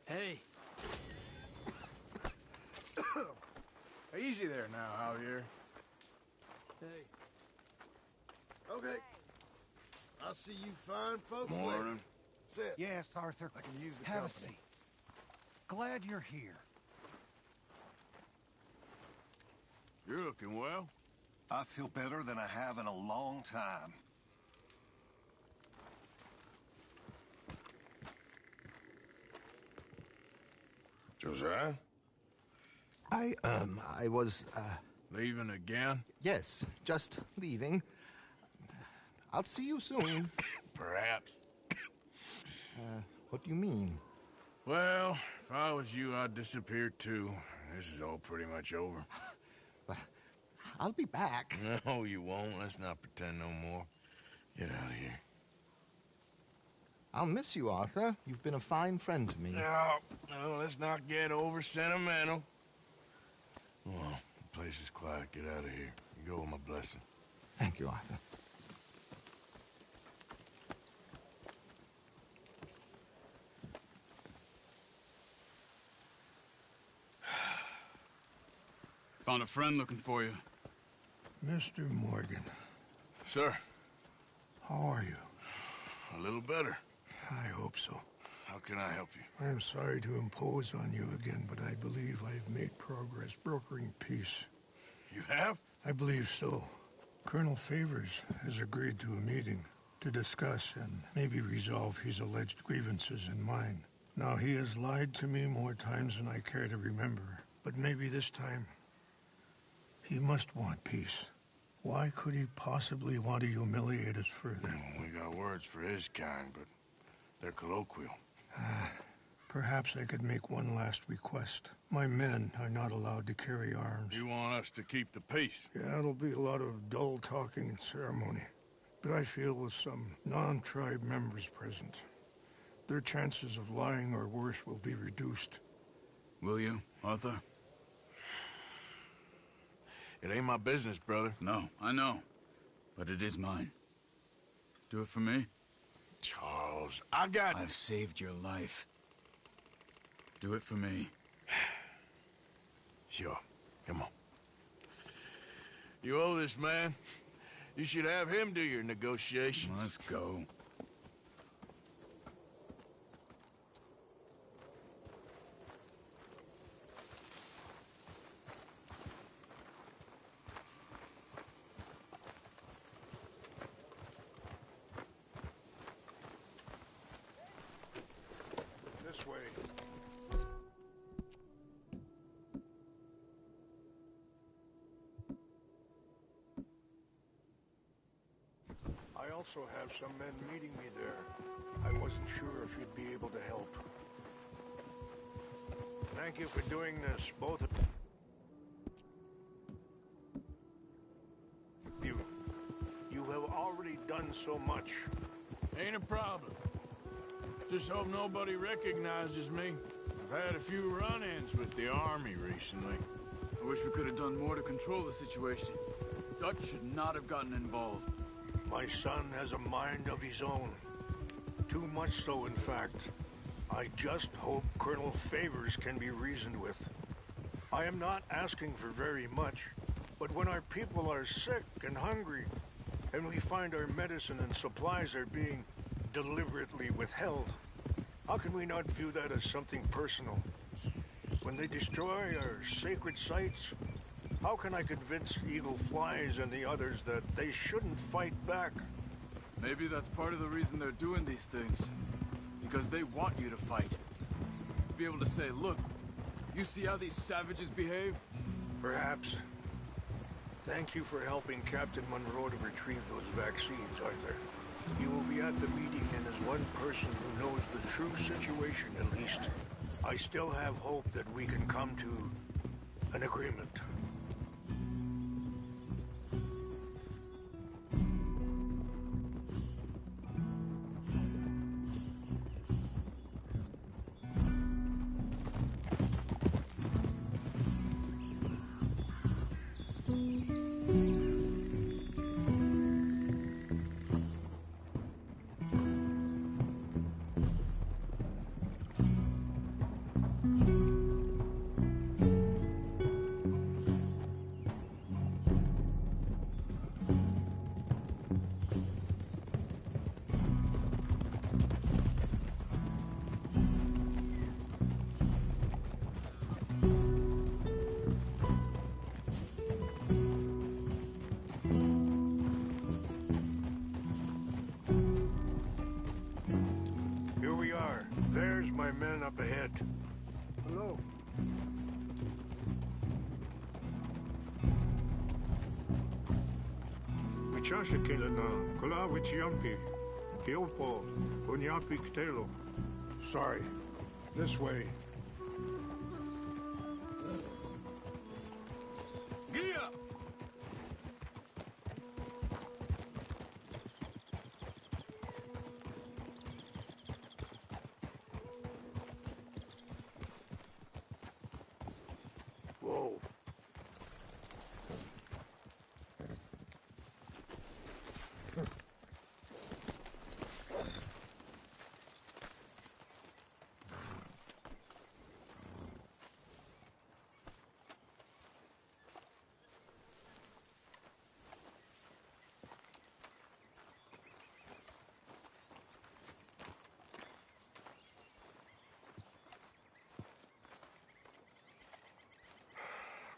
Hey. Easy there now, Javier. Hey. Okay. I'll see you fine folks later. Morning. Sit. Yes, Arthur. I can use the Have company. a seat. Glad you're here. You're looking well. I feel better than I have in a long time. Josiah? I was, Leaving again? yes, just leaving. I'll see you soon. Perhaps. What do you mean? Well, if I was you, I'd disappear too. This is all pretty much over. I'll be back. No, you won't. Let's not pretend no more. Get out of here. I'll miss you, Arthur. You've been a fine friend to me. No, let's not get over sentimental. Well, the place is quiet. Get out of here. You go with my blessing. Thank you, Arthur. Found a friend looking for you. Mr. Morgan, Sir, how are you? a little better. I hope so. How can I help you? I am sorry to impose on you again, but I believe I have made progress brokering peace. You have? I believe so. Colonel Favors has agreed to a meeting to discuss and maybe resolve his alleged grievances and mine. Now, he has lied to me more times than I care to remember, but maybe this time he must want peace. Why could he possibly want to humiliate us further? We got words for his kind, but they're colloquial. Perhaps I could make one last request. My men are not allowed to carry arms. You want us to keep the peace? Yeah, it'll be a lot of dull talking and ceremony. But I feel with some non-tribe members present, their chances of lying or worse will be reduced. Will you, Arthur? It ain't my business, brother. No, I know. But it is mine. Do it for me? Charles, I got... I've saved your life. Do it for me. Sure. Come on. You owe this man. You should have him do your negotiations. Let's go. This way. I also have some men meeting me there. I wasn't sure if you'd be able to help. Thank you for doing this, both of you. You have already done so much. Ain't a problem. Just hope nobody recognizes me. I've had a few run-ins with the army recently. I wish we could have done more to control the situation. Dutch should not have gotten involved. My son has a mind of his own. Too much so, in fact. I just hope Colonel Favors can be reasoned with. I am not asking for very much, but when our people are sick and hungry, and we find our medicine and supplies are being deliberately withheld, how can we not view that as something personal? When they destroy our sacred sites, how can I convince Eagle Flies and the others that they shouldn't fight back? Maybe that's part of the reason they're doing these things. Because they want you to fight. Be able to say, look, you see how these savages behave? Perhaps. Thank you for helping Captain Monroe to retrieve those vaccines, Arthur. You will be at the meeting, and as one person who knows the true situation at least, I still have hope that we can come to an agreement. chasha kelana, kola wichiampi, hilpo, unyapi ktelo. Sorry. This way. Gia! Whoa.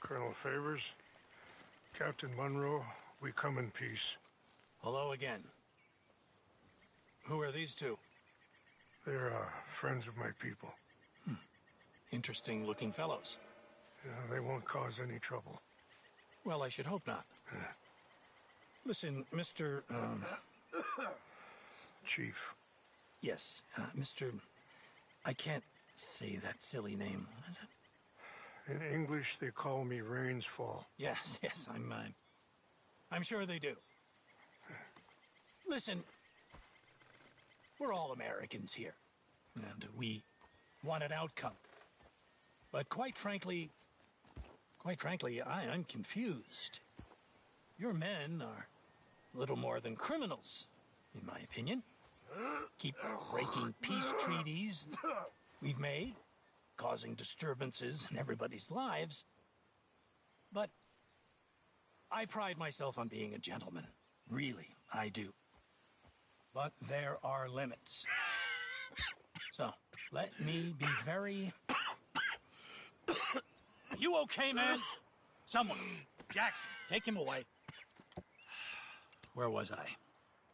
Colonel Favors, Captain Monroe, we come in peace. Hello again. Who are these two? They're friends of my people. Interesting looking fellows. Yeah, they won't cause any trouble. Well, I should hope not. Listen, Mr. Chief. Yes, Mr. I can't say that silly name. What is it? In English, they call me Rainsfall. Yes, I'm sure they do. Listen, we're all Americans here, and we want an outcome. But quite frankly, I'm confused. Your men are little more than criminals, in my opinion. Keep breaking peace treaties we've made, causing disturbances in everybody's lives. But I pride myself on being a gentleman. Really, I do. But there are limits. So, let me be very... Are you okay, man? Someone. Jackson, take him away. Where was I?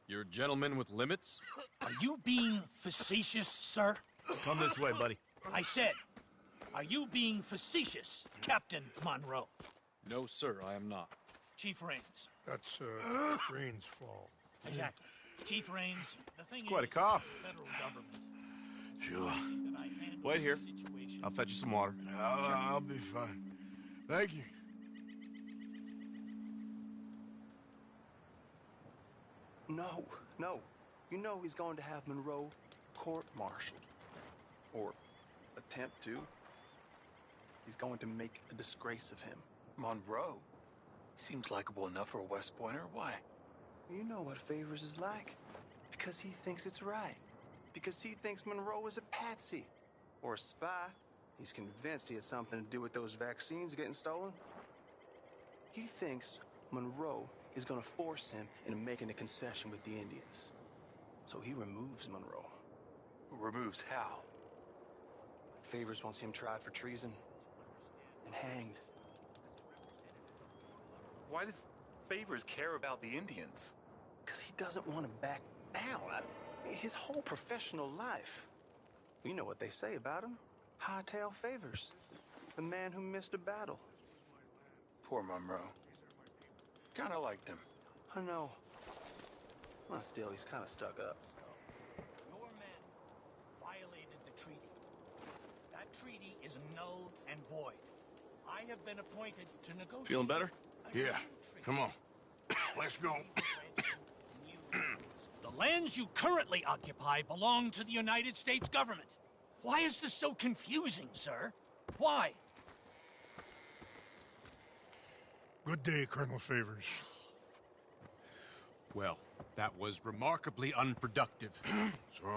You're a gentleman with limits? Are you being facetious, sir? Come this way, buddy. I said, are you being facetious, Captain Monroe? No, sir, I am not. Chief Rains. That's, Rainsfall. Exactly. Chief Rains, the thing Quite a is, cough. the federal government. Sure. That I handle Wait here. the situation. I'll fetch you some water. I'll be fine. Thank you. No. You know he's going to have Monroe court-martialed. Or attempt to. He's going to make a disgrace of him. Monroe? Seems likable enough for a West Pointer. Why? You know what Favors is like. Because he thinks it's right. Because he thinks Monroe is a patsy. Or a spy. He's convinced he had something to do with those vaccines getting stolen. He thinks Monroe is going to force him into making a concession with the Indians. So he removes Monroe. Removes how? Favors wants him tried for treason and hanged. Why does Favors care about the Indians? Because he doesn't want to back down. His whole professional life. You know what they say about him. Hightail Favors. The man who missed a battle. Poor Monroe. Kinda liked him. I know. Well, still, he's kind of stuck up. Your men violated the treaty. That treaty is null and void. I have been appointed to negotiate. Feeling better? Yeah. Come on. Let's go. The lands you currently occupy belong to the United States government. Why is this so confusing, sir? Why? Good day, Colonel Favors. Well, that was remarkably unproductive.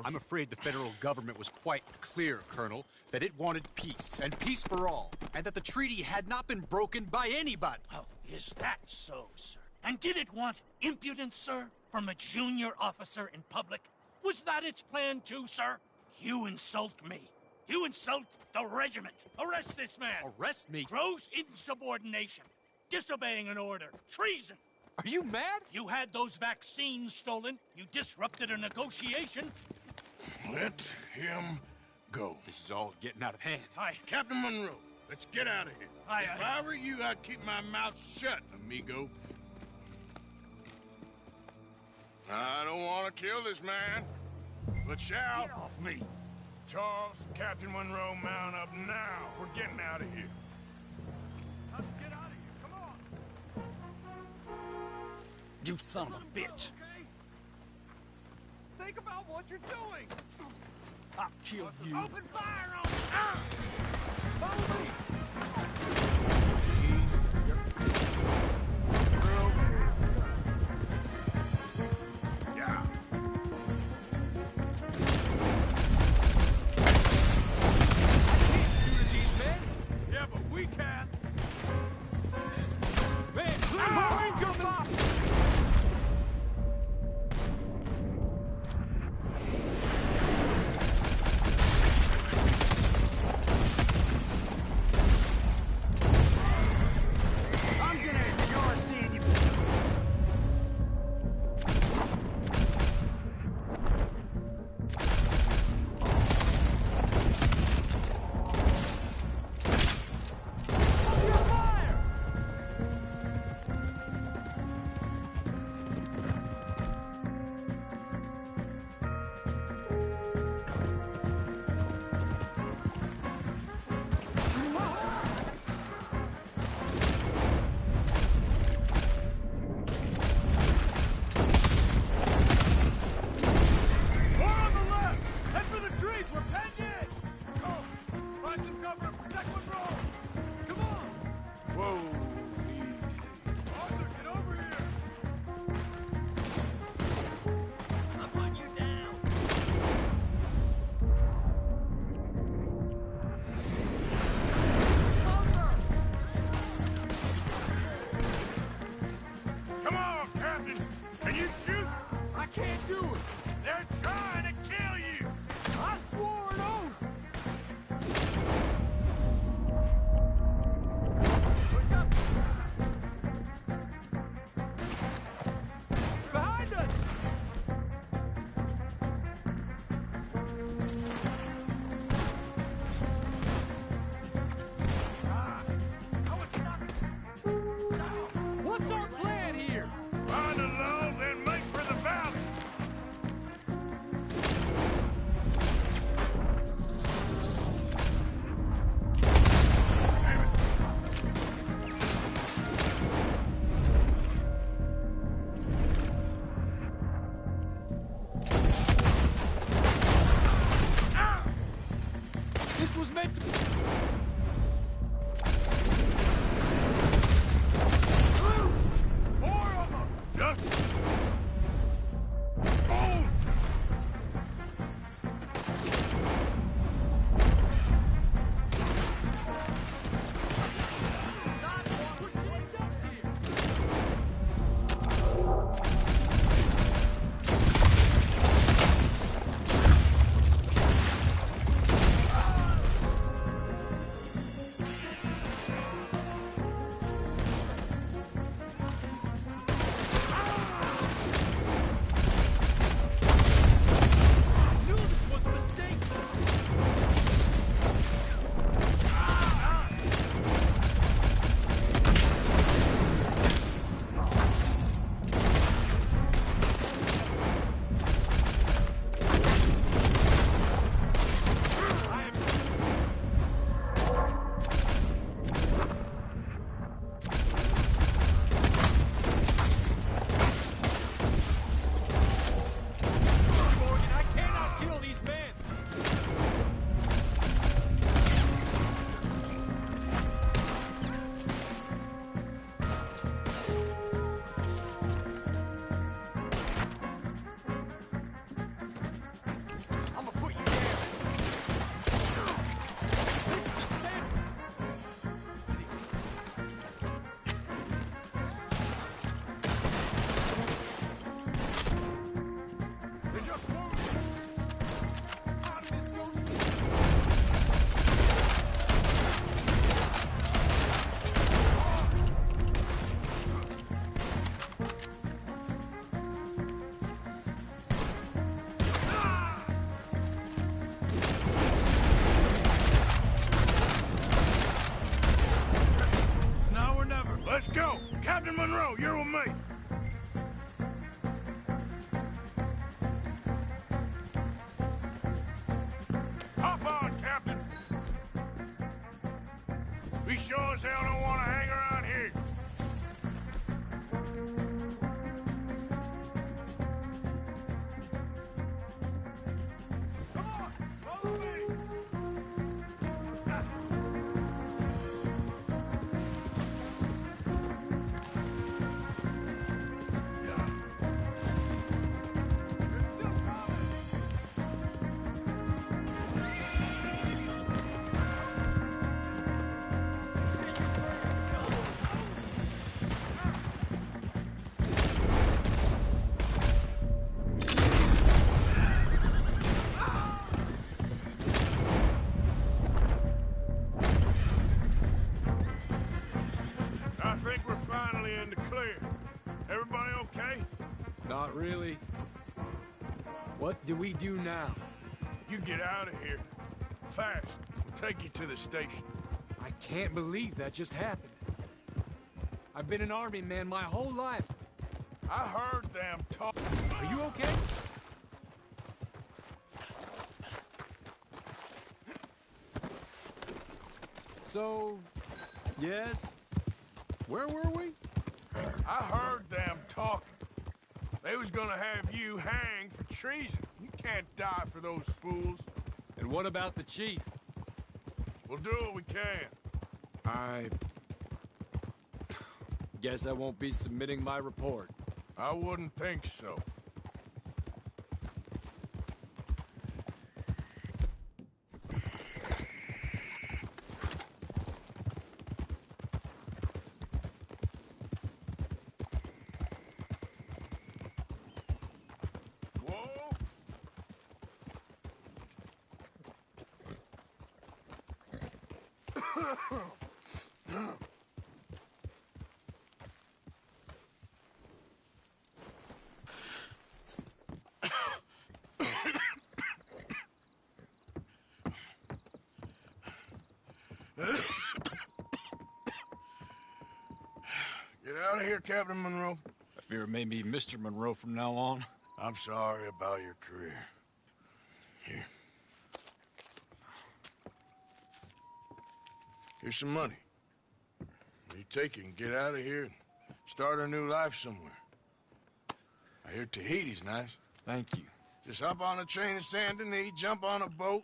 I'm afraid the federal government was quite clear, Colonel, that it wanted peace, and peace for all, and that the treaty had not been broken by anybody. Oh, is that so, sir? And did it want impudence, sir, from a junior officer in public? Was that its plan too, sir? You insult me. You insult the regiment. Arrest this man. Arrest me? Gross insubordination. Disobeying an order. Treason. Are you mad? You had those vaccines stolen. You disrupted a negotiation. Let him go. This is all getting out of hand. Captain Monroe, let's get out of here. Aye, If aye. I were you, I'd keep my mouth shut, amigo. want to kill this man, but shall. Get off me! Charles, Captain Monroe, mount up now. We're getting out of here. Let's get out of here, come on! You son of a bitch! Think about what you're doing! I'll kill you. Open fire on me! Follow me! Yeah. Yeah, but we can! Man, please, your box! I'm gonna enjoy seeing you. More on the left! Head for the trees! We're penned in! Go! Find some cover and protect Monroe! Come on! Whoa, easy. Arthur, get over here! I'm putting you down! Come on, Captain. Can you shoot? I can't do it! They're trying to kill you. I swore an oath! Push up! Behind us! I was stuck! What's our plan here? Find a lull, then make for the valley. This was meant to be... More of them. Just boom. Knew this was a mistake! Morgan, I cannot kill these men! I'm gonna put you down! This is insane! They just moved. How did this go? It's now or never. Let's go. Captain Monroe, you're with me. We sure as hell don't want to hang around here. Come on, follow me. I think we're finally in the clear. Everybody okay? Not really. What do we do now? You get out of here. Fast. We'll take you to the station. I can't believe that just happened. I've been an army man my whole life. I heard them talk. Are you okay? So, yes? Where were we? I heard them talking. They was gonna have you hanged for treason. You can't die for those fools. And what about the chief? We'll do what we can. I guess I won't be submitting my report. I wouldn't think so. Whoa! Get out of here, Captain Monroe. I fear it may be Mr. Monroe from now on. I'm sorry about your career. Here. Here's some money. You take it and get out of here and start a new life somewhere. I hear Tahiti's nice. Thank you. Just hop on a train to Saint Denis, jump on a boat,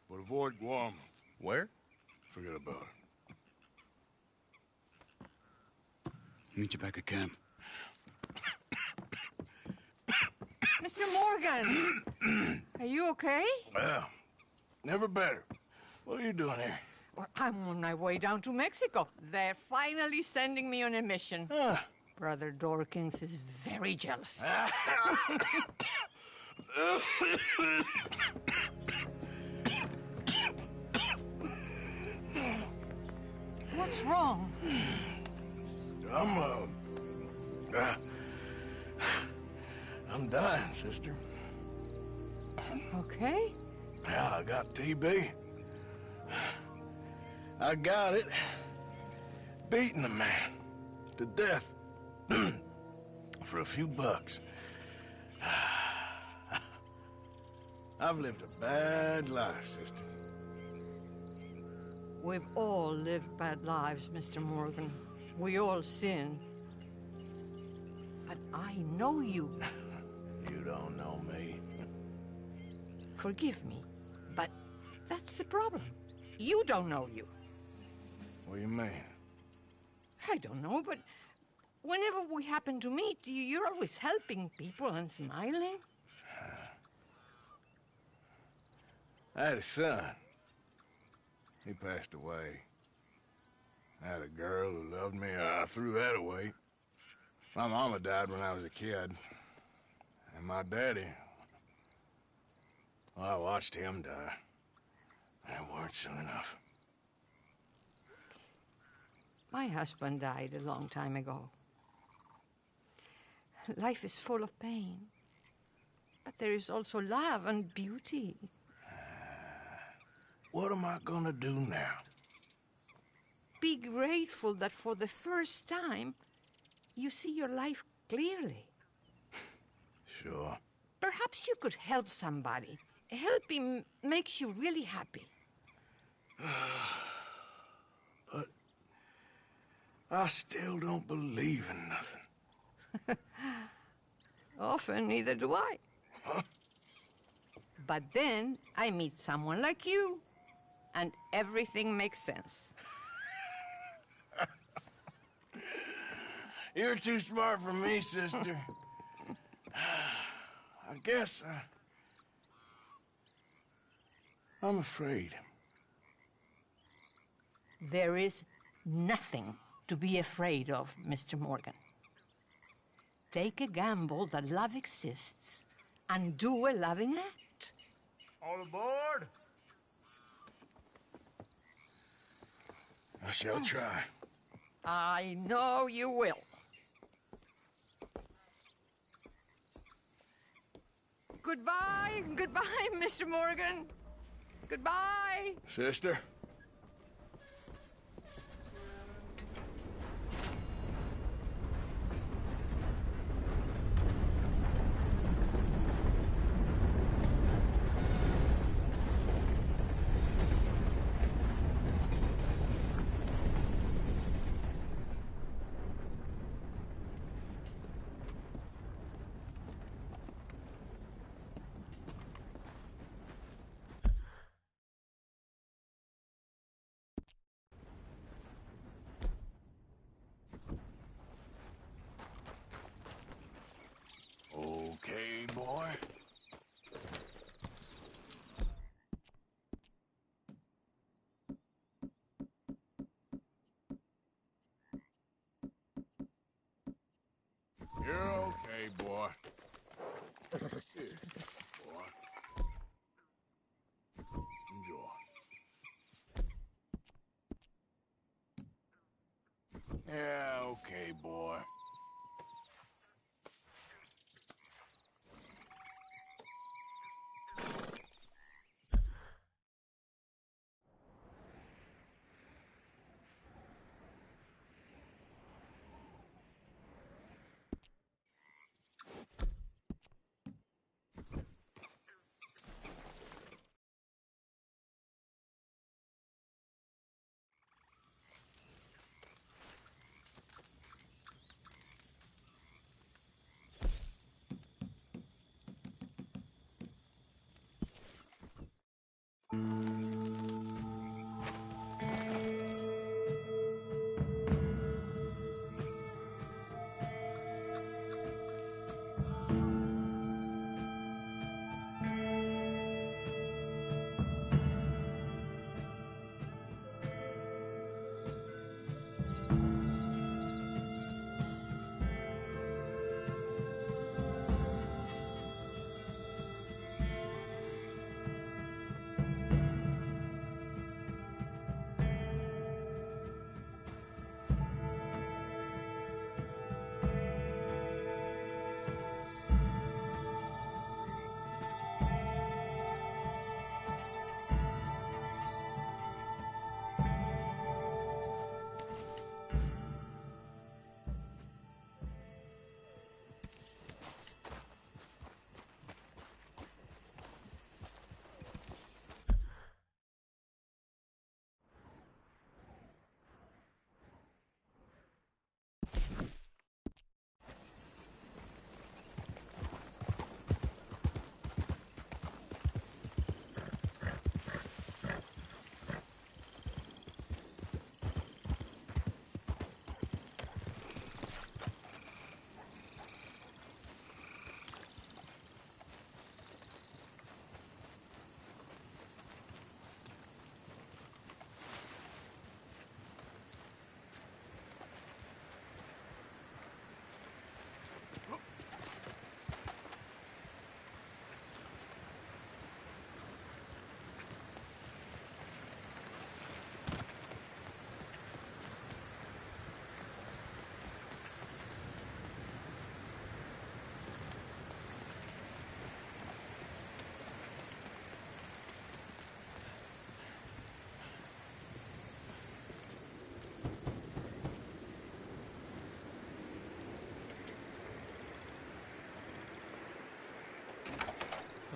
but avoid Guam. Where? Forget about it. Meet you back at camp. Mr. Morgan! Are you okay? Well, never better. What are you doing here? Well, I'm on my way down to Mexico. They're finally sending me on a mission. Brother Dorkins is very jealous. What's wrong? I'm dying, sister. Okay? Yeah, I got TB. I got it. Beating a man to death for a few bucks. I've lived a bad life, sister. We've all lived bad lives, Mr. Morgan. We all sin. But I know you. You don't know me. Forgive me, but that's the problem. You don't know you. What do you mean? I don't know, but whenever we happen to meet, you're always helping people and smiling. I had a son. He passed away. I had a girl who loved me. I threw that away. My mama died when I was a kid. And my daddy, well, I watched him die. That weren't soon enough. My husband died a long time ago. Life is full of pain. But there is also love and beauty. What am I gonna do now? Be grateful that for the first time, you see your life clearly. Sure. Perhaps you could help somebody. Helping makes you really happy. But I still don't believe in nothing. Often, neither do I. Huh? But then I meet someone like you, and everything makes sense. You're too smart for me, sister. I guess I'm afraid. There is nothing to be afraid of, Mr. Morgan. Take a gamble that love exists and do a loving act. All aboard? I shall try. I know you will. Goodbye, goodbye, Mr. Morgan. Goodbye. Sister? Okay, boy. You're okay, boy. Here, boy. Enjoy. Yeah, okay, boy.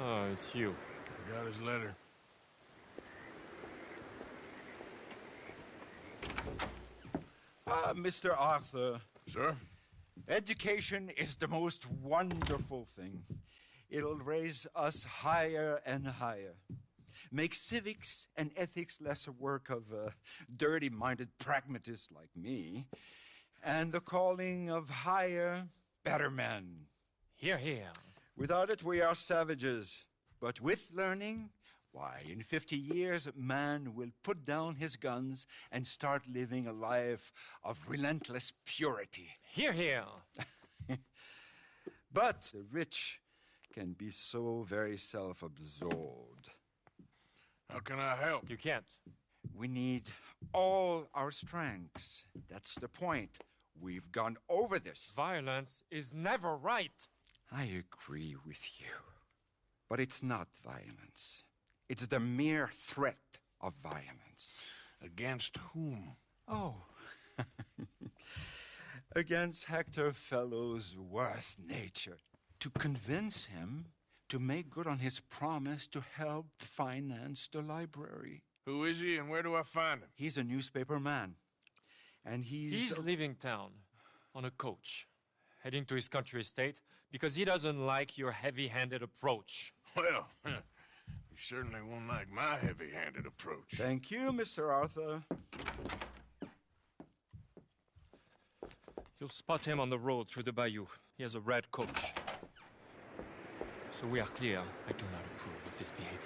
Oh, it's you. I got his letter. Mr. Arthur. Sir? Education is the most wonderful thing. It'll raise us higher and higher. Make civics and ethics less a work of dirty-minded pragmatists like me, and the calling of higher, better men. Hear, hear. Without it, we are savages. But with learning, why, in 50 years, man will put down his guns and start living a life of relentless purity. Hear, hear. But the rich can be so very self-absorbed. How can I help? You can't. We need all our strengths. That's the point. We've gone over this. Violence is never right. I agree with you. But it's not violence. It's the mere threat of violence. Against whom? Oh. Against Hector Fellow's worst nature. To convince him to make good on his promise to help finance the library. Who is he and where do I find him? He's a newspaper man. And he's leaving town on a coach, heading to his country estate because he doesn't like your heavy-handed approach. Well, he certainly won't like my heavy-handed approach. Thank you, Mr. Arthur. You'll spot him on the road through the bayou. He has a red coach. So we are clear, I do not approve of this behavior.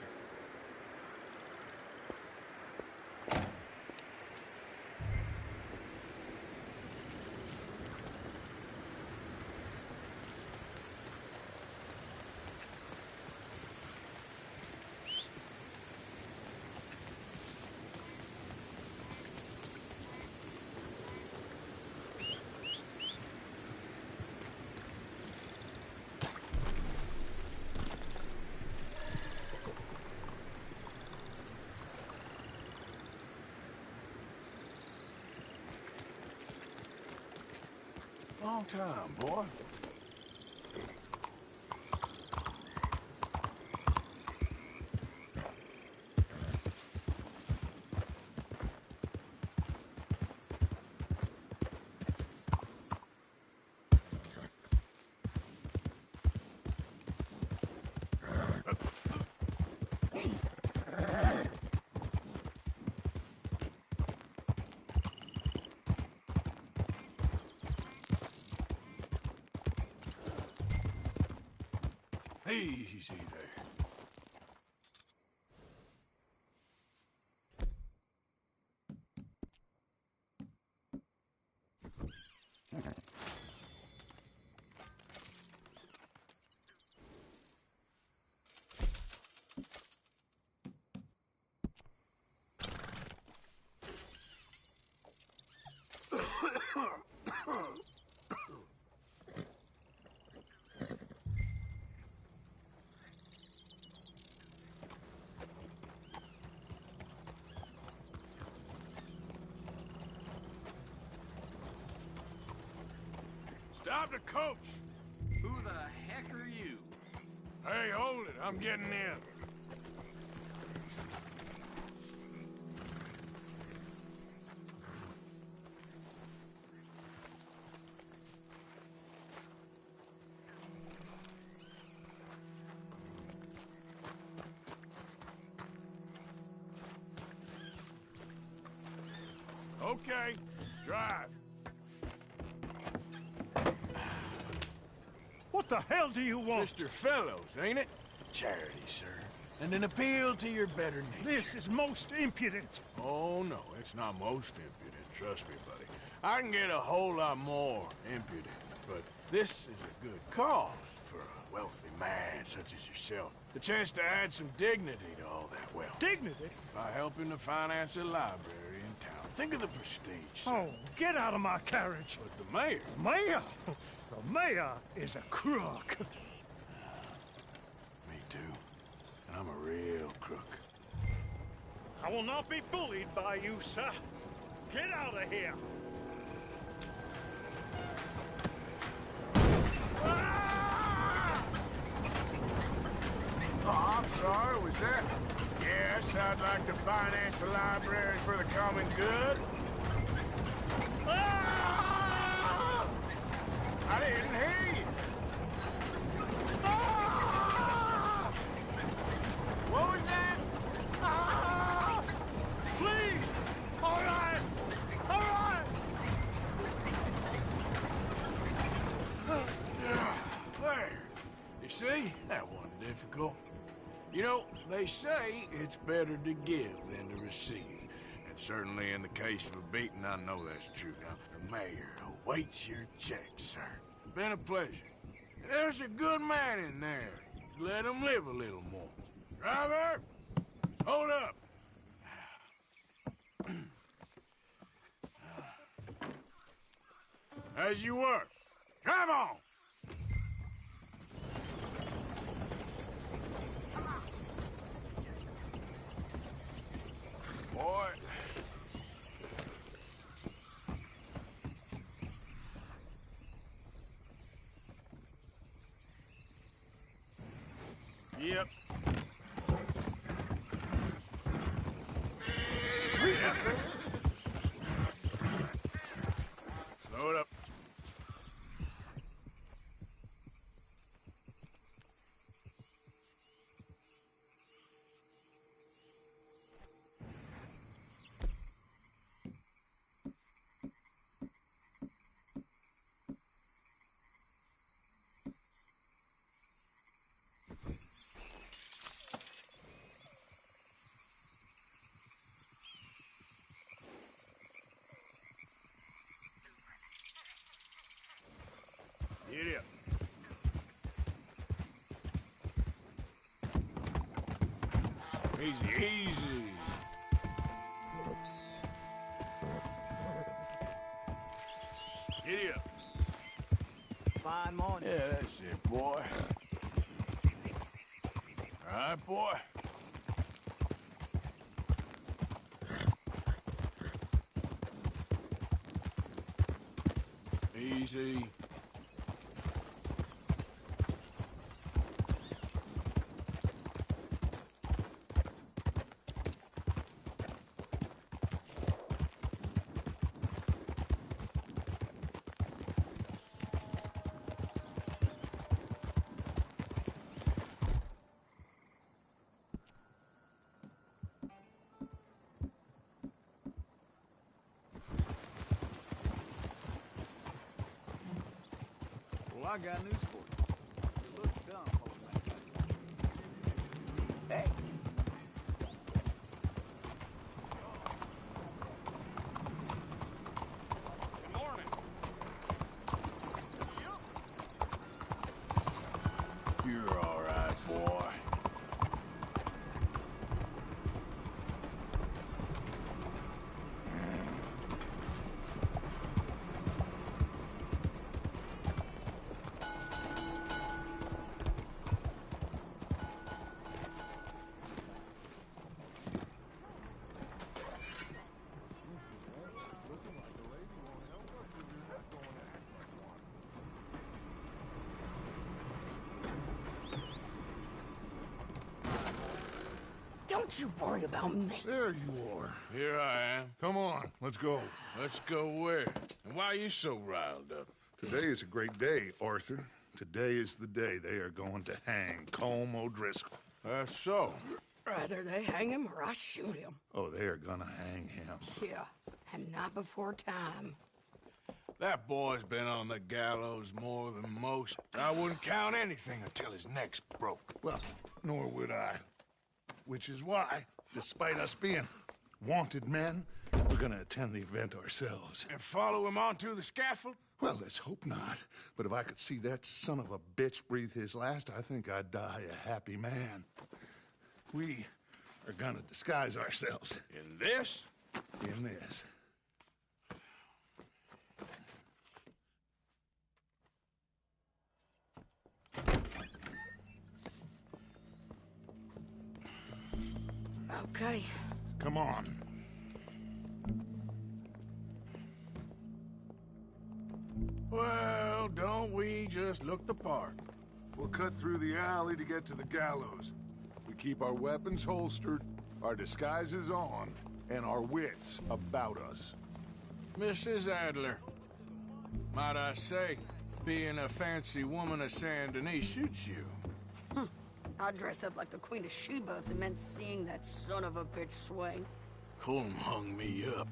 Long time, boy. Easy there. Stop the coach! Who the heck are you? Hey, hold it. I'm getting in. Okay, drive. What the hell do you want? Mr. Fellows, ain't it? Charity, sir. And an appeal to your better nature. This is most impudent. Oh, no, it's not most impudent. Trust me, buddy. I can get a whole lot more impudent, but this is a good cause for a wealthy man such as yourself. The chance to add some dignity to all that wealth. Dignity? By helping to finance a library in town. Think of the prestige, sir. Oh, get out of my carriage. But the mayor... Mayor? The mayor is a crook. Me too. And I'm a real crook. I will not be bullied by you, sir. Get out of here. Oh, I'm sorry, was that? Yes, I'd like to finance the library for the common good. Ah! that wasn't difficult. You know, they say it's better to give than to receive. And certainly in the case of a beating, I know that's true. Now, the mayor awaits your check, sir. Been a pleasure. There's a good man in there. Let him live a little more. Driver! Hold up! As you were. Drive on! Boy. Yep. Slow it up. Get up. Easy, easy. Get up. Fine morning. Yeah, that's it, boy. All right, boy. Easy. Well, I got news for you. You look dumb holding that thing. Hey. Good morning. You're all right, boy. Don't you worry about me. There you are. Here I am. Come on, let's go. Let's go where? And why are you so riled up? Today is a great day, Arthur. Today is the day they are going to hang Colm O'Driscoll. That's so. Rather they hang him or I shoot him. Oh, they are gonna hang him. Yeah, and not before time. That boy's been on the gallows more than most. I wouldn't count anything until his neck's broke. Well, nor would I. Which is why, despite us being wanted men, we're gonna attend the event ourselves. And follow him onto the scaffold? Well, let's hope not. But if I could see that son of a bitch breathe his last, I think I'd die a happy man. We are gonna disguise ourselves. In this? In this. Okay. Come on. Well, don't we just look the part? We'll cut through the alley to get to the gallows. We keep our weapons holstered, our disguises on, and our wits about us. Mrs. Adler, might I say, being a fancy woman of Saint Denis suits you. I'd dress up like the Queen of Sheba if it meant seeing that son of a bitch swing. Colm hung me up.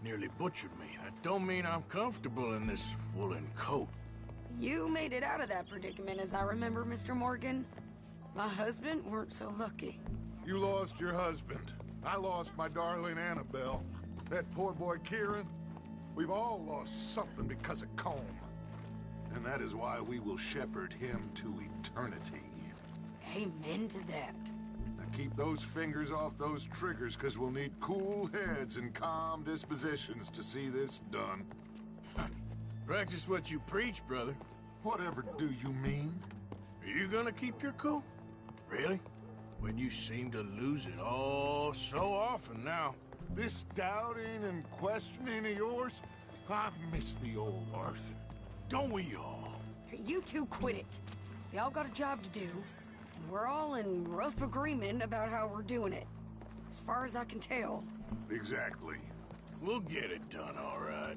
Nearly butchered me. That don't mean I'm comfortable in this woolen coat. You made it out of that predicament, as I remember, Mr. Morgan. My husband weren't so lucky. You lost your husband. I lost my darling Annabelle. That poor boy Kieran. We've all lost something because of Colm. And that is why we will shepherd him to eternity. Amen to that. Now keep those fingers off those triggers, because we'll need cool heads and calm dispositions to see this done. Practice what you preach, brother. Whatever do you mean? Are you gonna keep your cool? Really? When you seem to lose it all so often now. This doubting and questioning of yours, I miss the old Arthur. Don't we all? You two quit it. Y'all got a job to do, and we're all in rough agreement about how we're doing it. As far as I can tell. Exactly. We'll get it done, all right.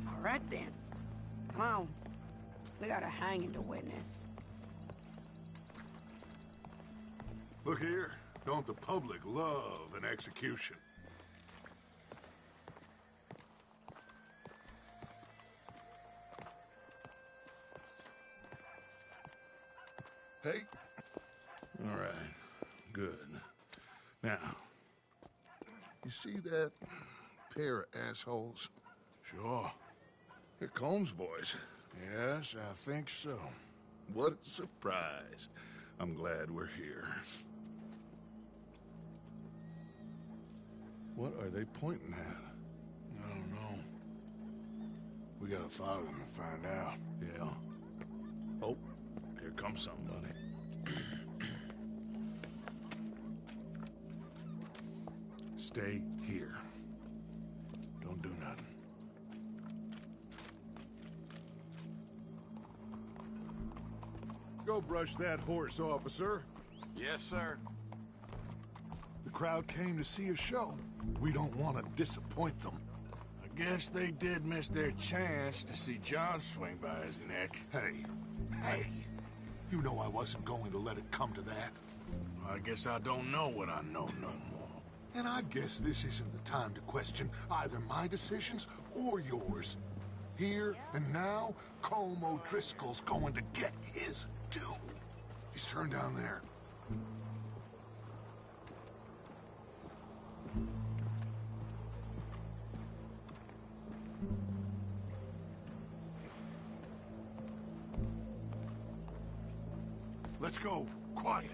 All right, then. Come on. We got a hanging to witness. Look here. Don't the public love an execution? Hey. All right. Good. Now, you see that pair of assholes? Sure. They're Colm's boys. Yes, I think so. What a surprise. I'm glad we're here. What are they pointing at? I don't know. We gotta follow them and find out. Yeah. Oh, here comes somebody. Stay here. Don't do nothing. Go brush that horse, officer. Yes, sir. The crowd came to see a show. We don't want to disappoint them. I guess they did miss their chance to see John swing by his neck. Hey, you know I wasn't going to let it come to that. I guess I don't know what I know no more. And I guess this isn't the time to question either my decisions or yours. Here and now, Colm O'Driscoll's going to get his due. He's turned down there. Let's go. Quiet.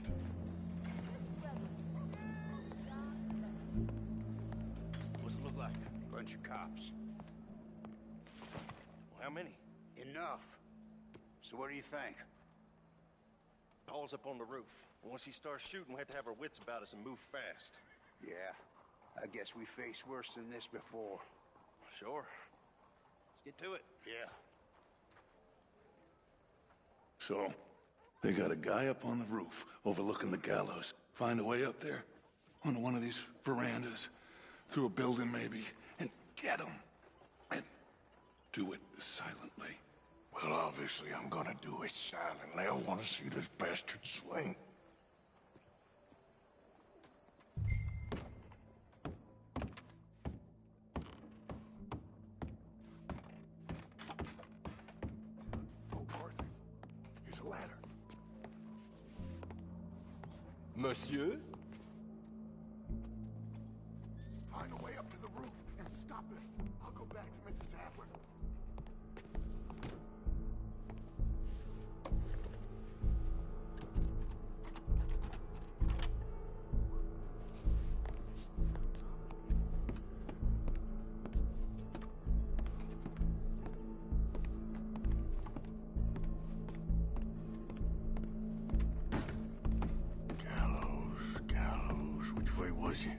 What's it look like? Bunch of cops. Well, how many? Enough. So what do you think? Paul's up on the roof. Once he starts shooting, we have to have our wits about us and move fast. Yeah, I guess we faced worse than this before. Sure. Let's get to it. Yeah. So, they got a guy up on the roof overlooking the gallows. Find a way up there, onto one of these verandas, through a building maybe, and get him. And do it silently. Well, obviously I'm gonna do it silently. I want to see this bastard swing. Oh, Arthur, here's a ladder. Monsieur? Find a way up to the roof and stop it. I'll go back to Mrs. Adler. Gallows, which way was it?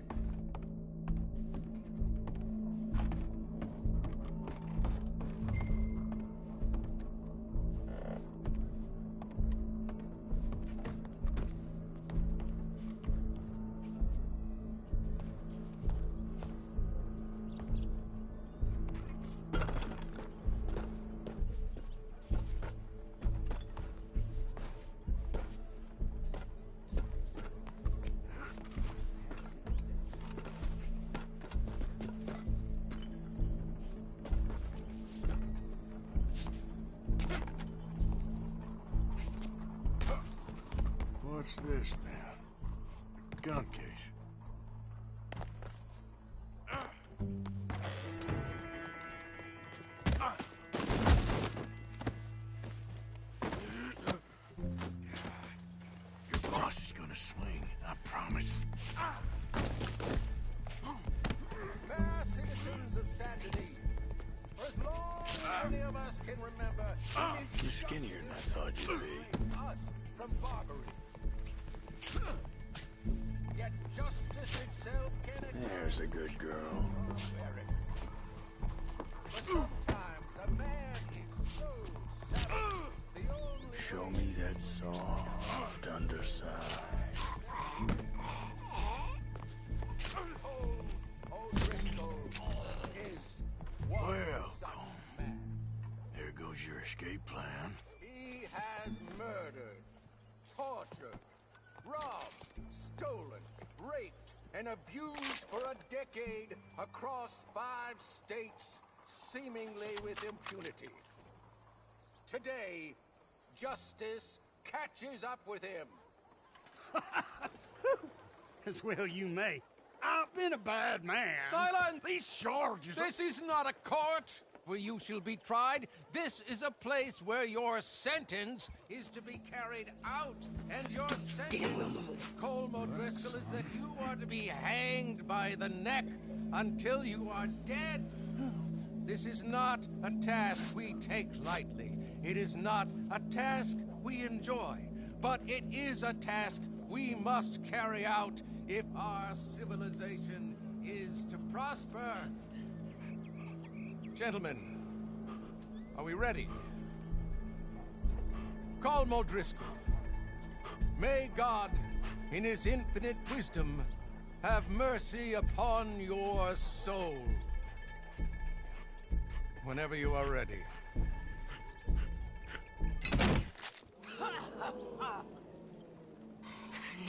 What's this, then? A gun case. Your boss is gonna swing, I promise. Fair citizens of Saint Denis, for as long as any of us can remember, You're skinnier than I thought you'd be. us from barbary. Yet justice itself can There's a good girl. But sometimes a man is so savage, the only Show me that soft underside. Welcome. There goes your escape plan. He has murdered, tortured, robbed, stolen, raped, and abused for a decade across 5 states, seemingly with impunity. Today, justice catches up with him. As well you may. I've been a bad man. Silence! These charges This is not a court where you shall be tried. This is a place where your sentence is to be carried out. And your sentence, Colm O'Driscoll, is that you are to be hanged by the neck until you are dead. This is not a task we take lightly. It is not a task we enjoy. But it is a task we must carry out if our civilization is to prosper. Gentlemen, are we ready? Colm O'Driscoll, may God, in his infinite wisdom, have mercy upon your soul. Whenever you are ready.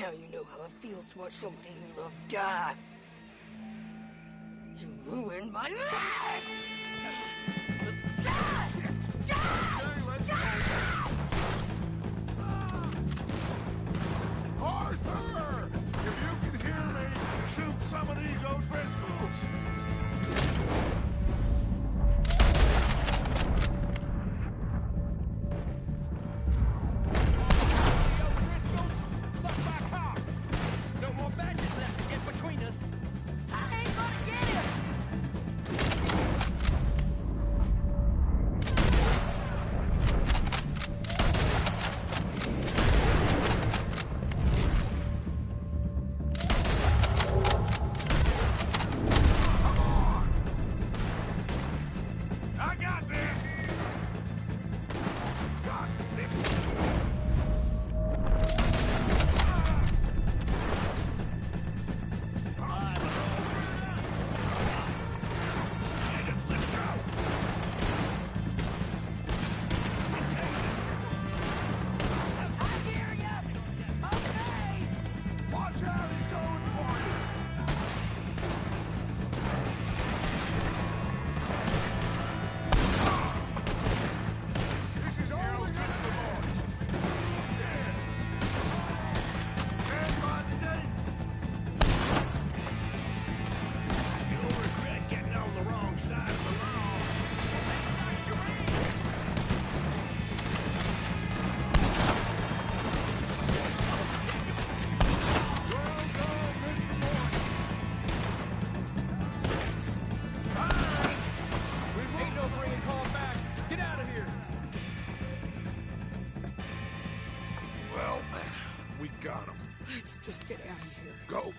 Now you know how it feels to watch somebody you love die. You ruined my life! Die! Arthur! If you can hear me, shoot some of these O'Driscolls! No more badges left to get between us. I ain't gonna get him! I got this! God, watch out, he's going for you! This is only Driscoll boys! Stand by the gate! You'll regret getting on the wrong side of the law. Ain't no bringing Colm back. Get out of here. Well, we got him. Let's just get out of here. Go.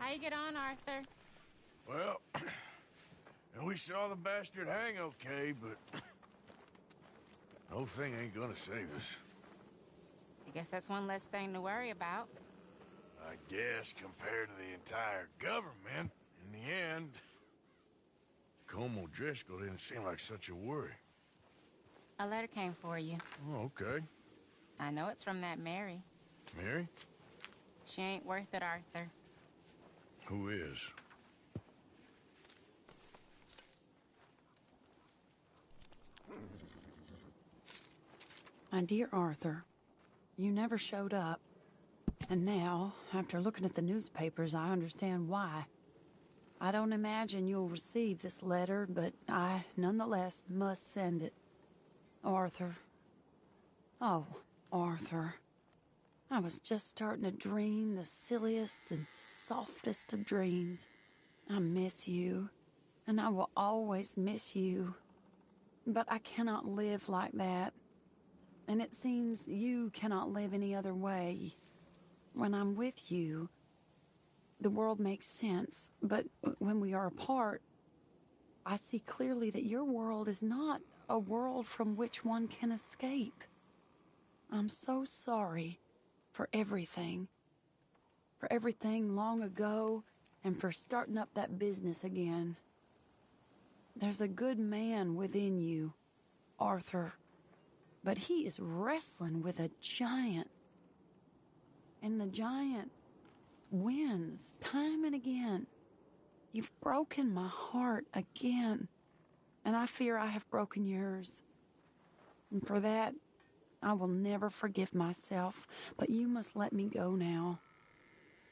How you get on, Arthur? Well, and we saw the bastard hang okay, but the whole thing ain't gonna save us. I guess that's one less thing to worry about. I guess compared to the entire government, in the end, Colm O'Driscoll didn't seem like such a worry. A letter came for you. Oh, okay. I know it's from that Mary. Mary? She ain't worth it, Arthur. Who is? My dear Arthur, you never showed up. And now, after looking at the newspapers, I understand why. I don't imagine you'll receive this letter, but I, nonetheless, must send it. Arthur. Oh, Arthur. I was just starting to dream the silliest and softest of dreams. I miss you, and I will always miss you. But I cannot live like that. And it seems you cannot live any other way. When I'm with you, the world makes sense. But when we are apart, I see clearly that your world is not a world from which one can escape. I'm so sorry for everything. For everything long ago, and for starting up that business again. There's a good man within you, Arthur. But he is wrestling with a giant. And the giant wins time and again. You've broken my heart again. And I fear I have broken yours. And for that, I will never forgive myself. But you must let me go now.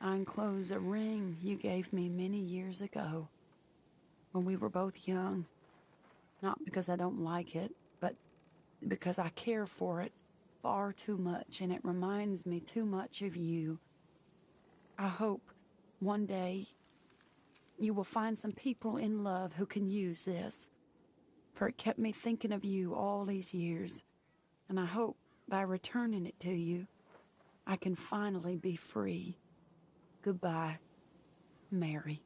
I enclose a ring you gave me many years ago, when we were both young. Not because I don't like it, but because I care for it far too much, and it reminds me too much of you. I hope one day you will find some people in love who can use this, for it kept me thinking of you all these years, and I hope by returning it to you, I can finally be free. Goodbye, Mary.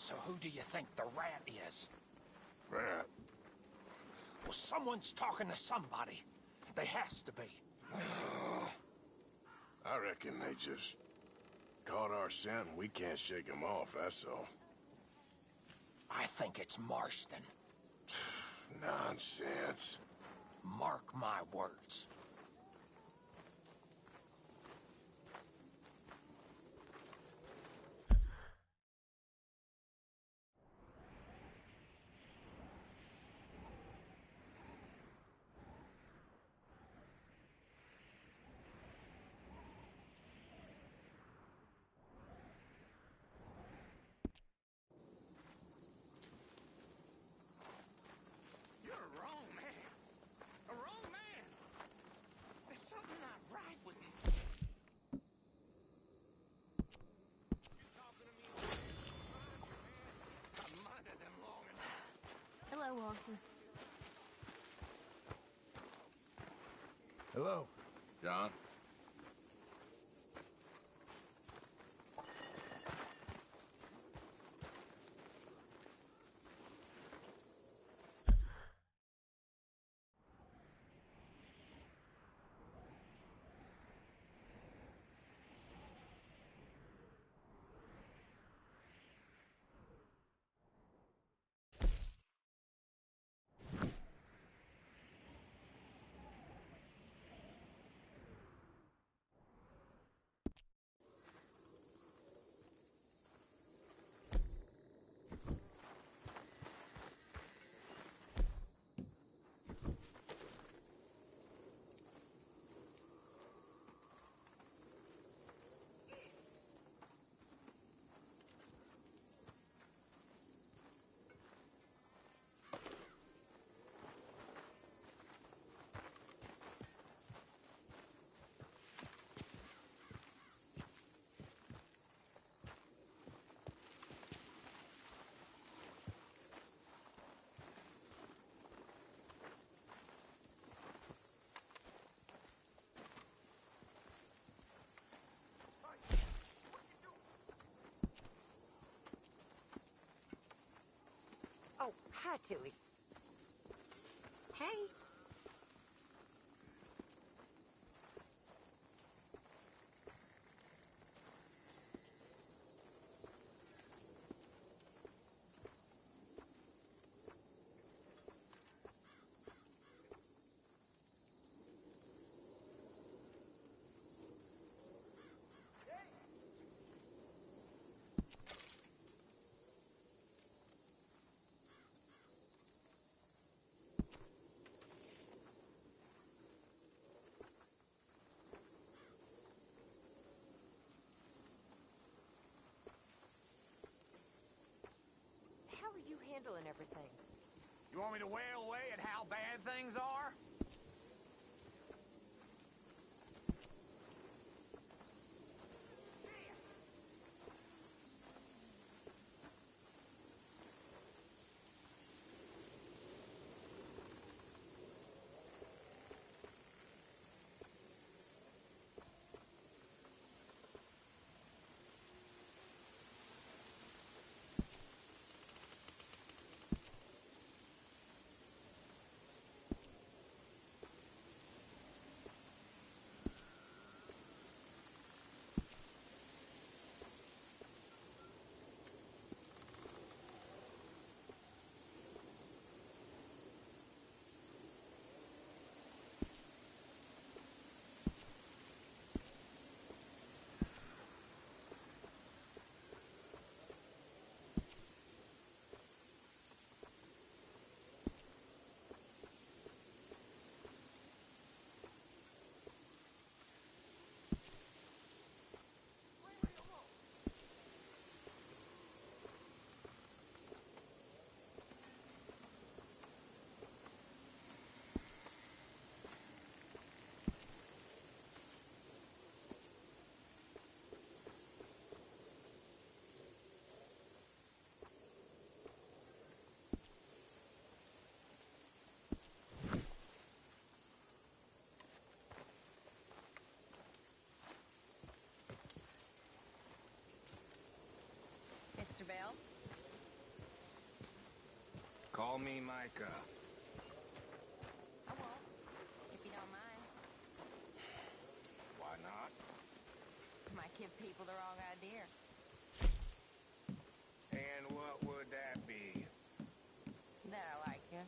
So who do you think the rat is? Rat? Well, someone's talking to somebody. They has to be. I reckon they just caught our scent and we can't shake them off, that's all. I think it's Marston. Nonsense. Mark my words. Hello, Arthur. Hello. John? Oh, hi, Tui. Hey. How are you handling everything? You want me to wail away at how bad things are? Mr. Bell? Call me Micah. I won't, if you don't mind. Why not? Might give people the wrong idea. And what would that be? That I like you.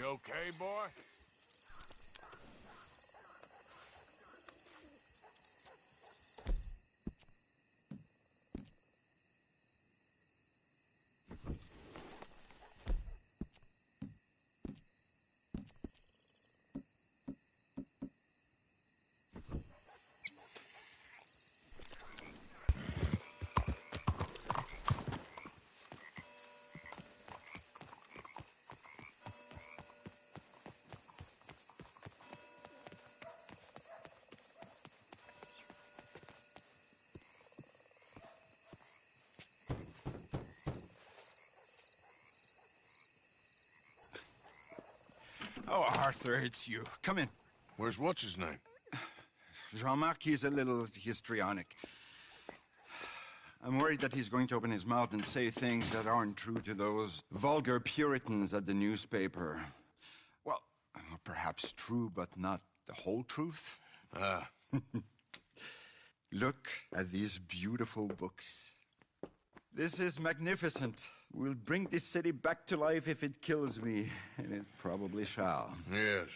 You okay, boy? Oh, Arthur, it's you. Come in. Where's what's-his-name? Jean-Marc, he's a little histrionic. I'm worried that he's going to open his mouth and say things that aren't true to those vulgar Puritans at the newspaper. Well, perhaps true, but not the whole truth. Look at these beautiful books. This is magnificent. We'll bring this city back to life if it kills me, and it probably shall. Yes.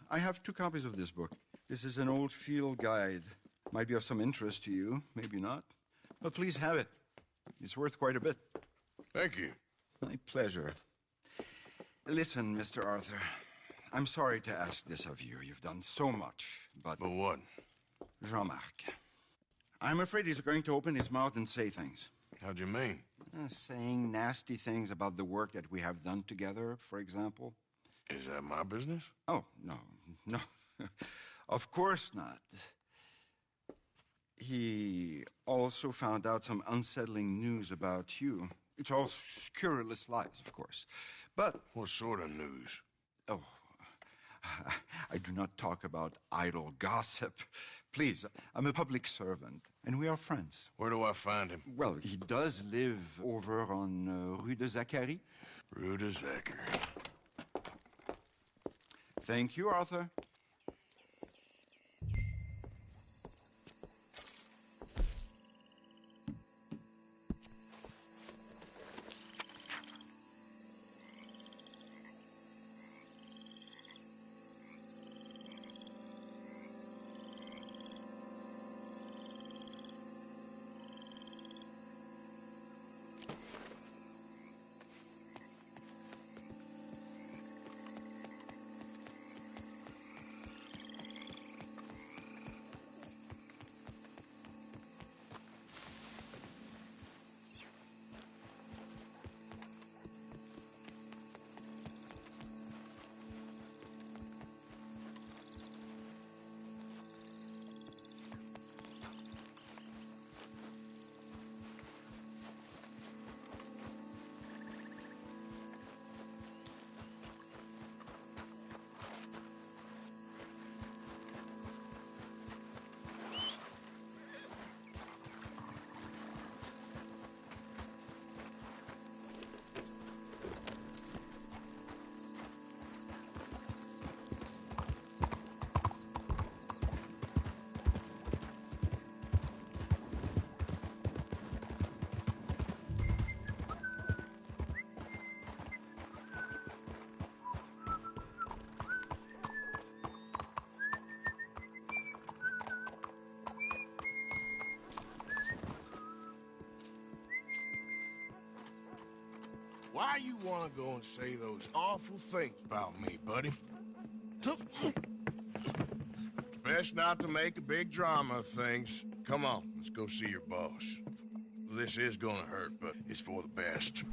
I have 2 copies of this book. This is an old field guide. Might be of some interest to you, maybe not. But please have it. It's worth quite a bit. Thank you. My pleasure. Listen, Mr. Arthur, I'm sorry to ask this of you. You've done so much, but... But what? Jean-Marc. I'm afraid he's going to open his mouth and say things. How do you mean? Saying nasty things about the work that we have done together, for example. Is that my business? Oh, no. Of course not. He also found out some unsettling news about you. It's all scurrilous lies, of course. But... What sort of news? Oh, I do not talk about idle gossip. Please, I'm a public servant, and we are friends. Where do I find him? Well, he does live over on Rue de Zaccharie. Rue de Zaccharie. Thank you, Arthur. Why you want to go and say those awful things about me, buddy? Best not to make a big drama of things. Come on, let's go see your boss. This is gonna hurt, but it's for the best.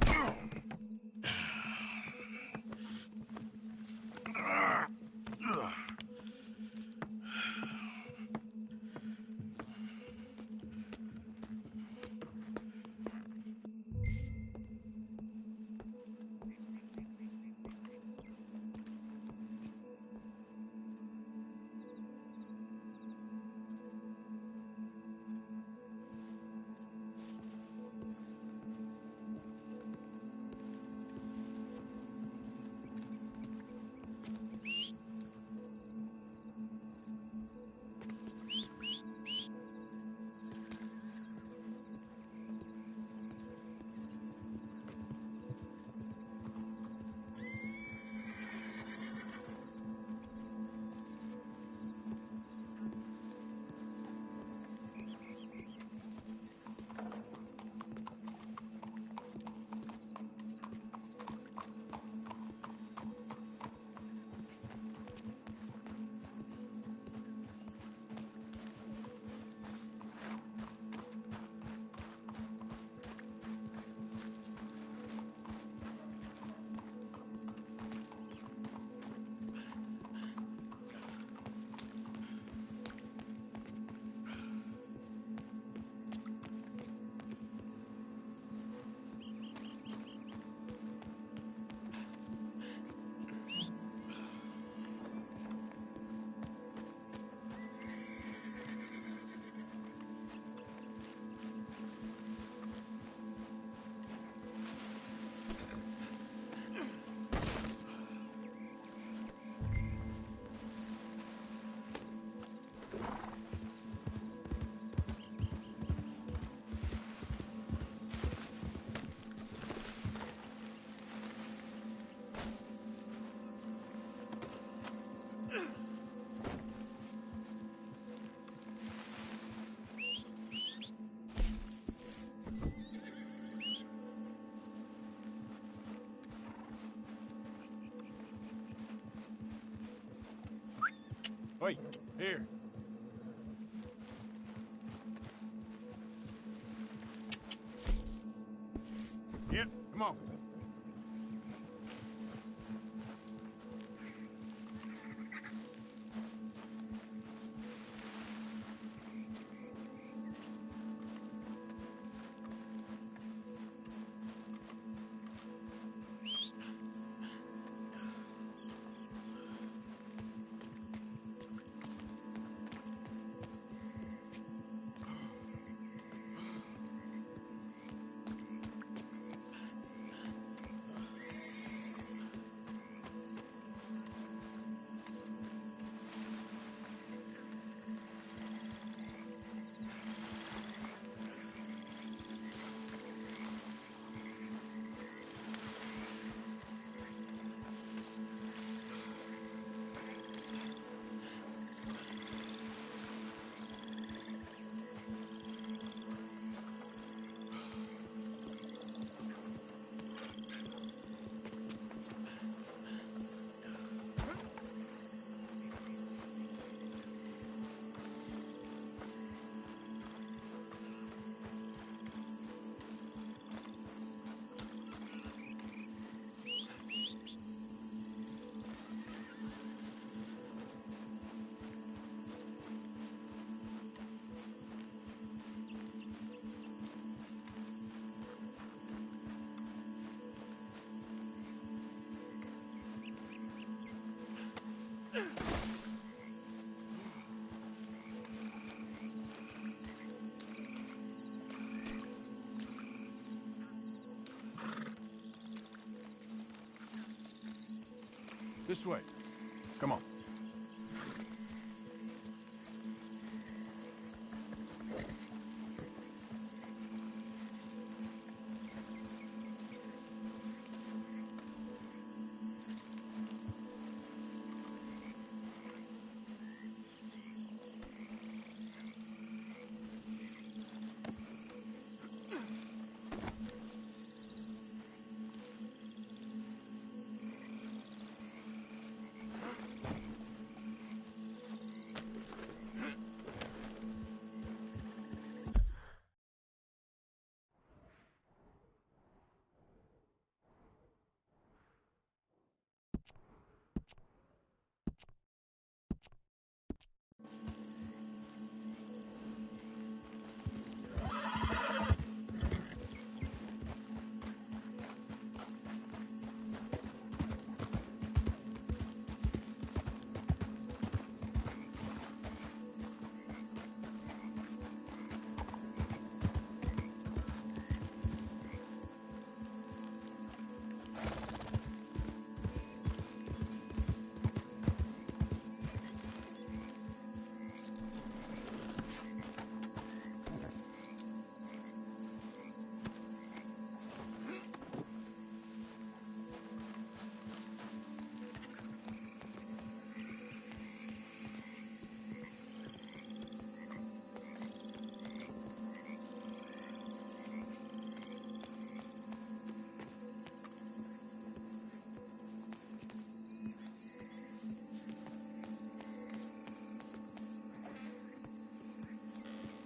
Wait, here. Yep, come on. This way. Come on.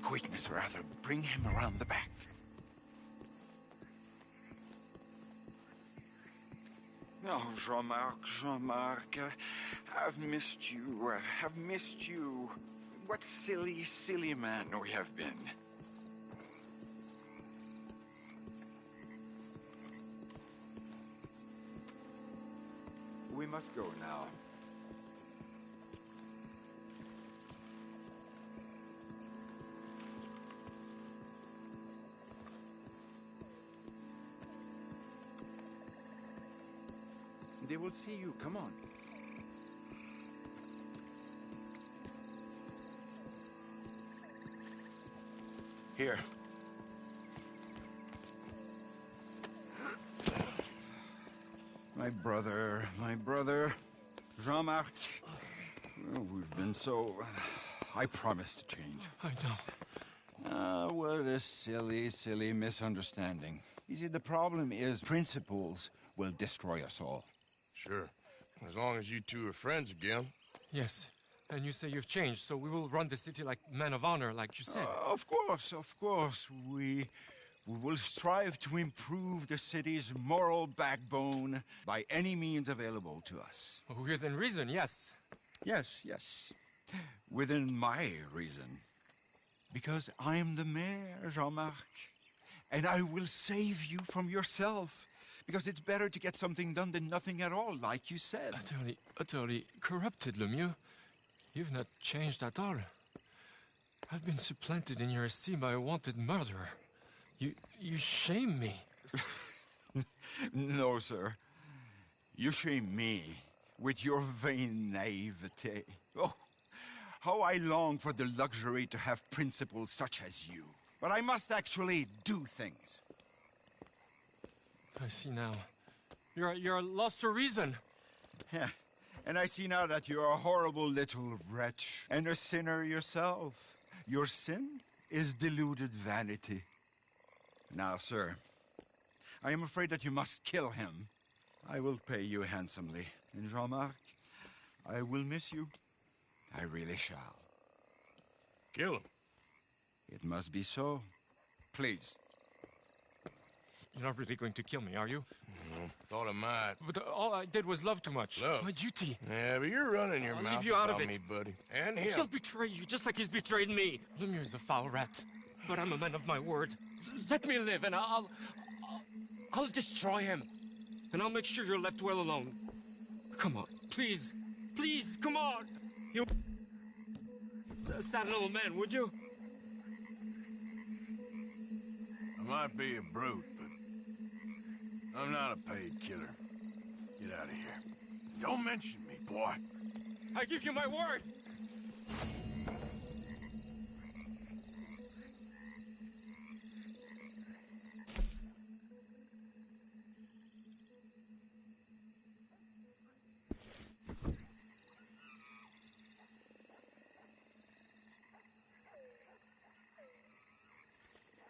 Quick, Mr. Arthur, bring him around the back. Oh, Jean-Marc, I've missed you. I've missed you. What silly, silly man we have been. We must go now. They will see you. Come on. Here. My brother, Jean-Marc. Well, we've been so... I promised to change. I know. What a silly, silly misunderstanding. You see, the problem is principles will destroy us all. Sure. As long as you two are friends again. Yes. And you say you've changed, so we will run the city like men of honor, like you said. Of course. We will strive to improve the city's moral backbone by any means available to us. Within reason, yes. Yes. Within my reason. Because I'm the mayor, Jean-Marc. And I will save you from yourself. Because it's better to get something done than nothing at all, like you said. Utterly corrupted, Lemieux. You've not changed at all. I've been supplanted in your esteem by a wanted murderer. You shame me. No, sir. You shame me with your vain naivete. Oh, how I long for the luxury to have principles such as you. But I must actually do things. I see now. You're lost to reason. Yeah, and I see now that you're a horrible little wretch and a sinner yourself. Your sin is deluded vanity. Now, sir, I am afraid that you must kill him. I will pay you handsomely. And Jean-Marc, I will miss you. I really shall. Kill him. It must be so. Please. You're not really going to kill me, are you? Thought I might. But all I did was love too much. Love? My duty. Yeah, but you're running your I'll mouth leave you out of about it. me, buddy. And him. He'll betray you, just like he's betrayed me. Lemieux is a foul rat. But I'm a man of my word. Let me live, and I'll destroy him. And I'll make sure you're left well alone. Come on, please. Please, come on. You... A sad little man, would you? I might be a brute, but I'm not a paid killer. Get out of here. Don't mention me, boy. I give you my word.